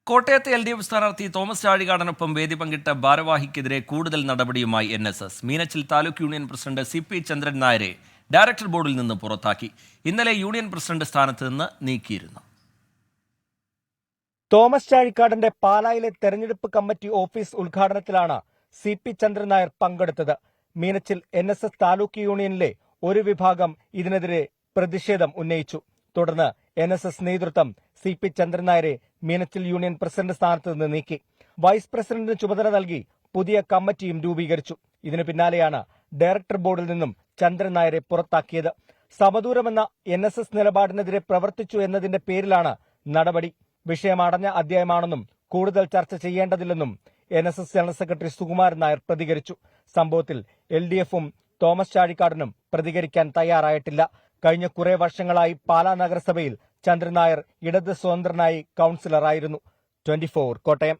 കോട്ടയത്തെ LDF സ്ഥാനാർത്ഥി Thomas ചാഴികാടനൊപ്പം വേദി പങ്കിട്ട ഭാരവാഹിക്കെതിരെ കൂടുതൽ നടപടിയുമായി NSS. Meenachil taluk union president CP ചന്ദ്രൻ നായരെ ഡയറക്ടർ ബോർഡിൽ നിന്ന് പുറത്താക്കി. ഇന്നലെ യൂണിയൻ പ്രസിഡന്റ് സ്ഥാനത്ത് നിന്ന് നീക്കിയിരുന്നു. തോമസ് ചാഴികാടന്റെ പാലായിലെ തെരഞ്ഞെടുപ്പ് കമ്മിറ്റി ഓഫീസ് ഉദ്ഘാടനത്തിലാണ് CP ചന്ദ്രൻ നായർ പങ്കെടുത്തത്. മീനച്ചിൽ NSS താലൂക്ക് യൂണിയനിലെ ഒരു വിഭാഗം ഇതിനെതിരെ പ്രതിഷേധം ഉന്നയിച്ചു. തുടർന്ന് NSS നേതൃത്വം CP ചന്ദ്രൻ നായരെ മീനച്ചിൽ യൂണിയൻ പ്രസിഡന്റ് സ്ഥാനത്ത് നിന്ന് നീക്കി. വൈസ് പ്രസിഡന്റിന് ചുമതല നൽകി പുതിയ കമ്മിറ്റിയും രൂപീകരിച്ചു. ഇതിനു പിന്നാലെയാണ് ഡയറക്ടർ ബോർഡിൽ നിന്നും ചന്ദ്രൻ നായരെ പുറത്താക്കിയത്. സമദൂരമെന്ന NSS നിലപാടിനെതിരെ പ്രവർത്തിച്ചു എന്നതിന്റെ പേരിലാണ് നടപടി. വിഷയം അടഞ്ഞ അധ്യായമാണെന്നും കൂടുതൽ ചർച്ച ചെയ്യേണ്ടതില്ലെന്നും NSS general secretary Sukumaran Nair പ്രതികരിച്ചു. സംഭവത്തിൽ LDFും തോമസ് ചാഴികാടനും പ്രതികരിക്കാൻ തയ്യാറായിട്ടില്ല. കഴിഞ്ഞ കുറെ വർഷങ്ങളായി പാലാ നഗരസഭയിൽ ചന്ദ്രൻ നായർ ഇടത് സ്വതന്ത്രനായി കൌൺസിലറായിരുന്നു. 24 കോട്ടയം.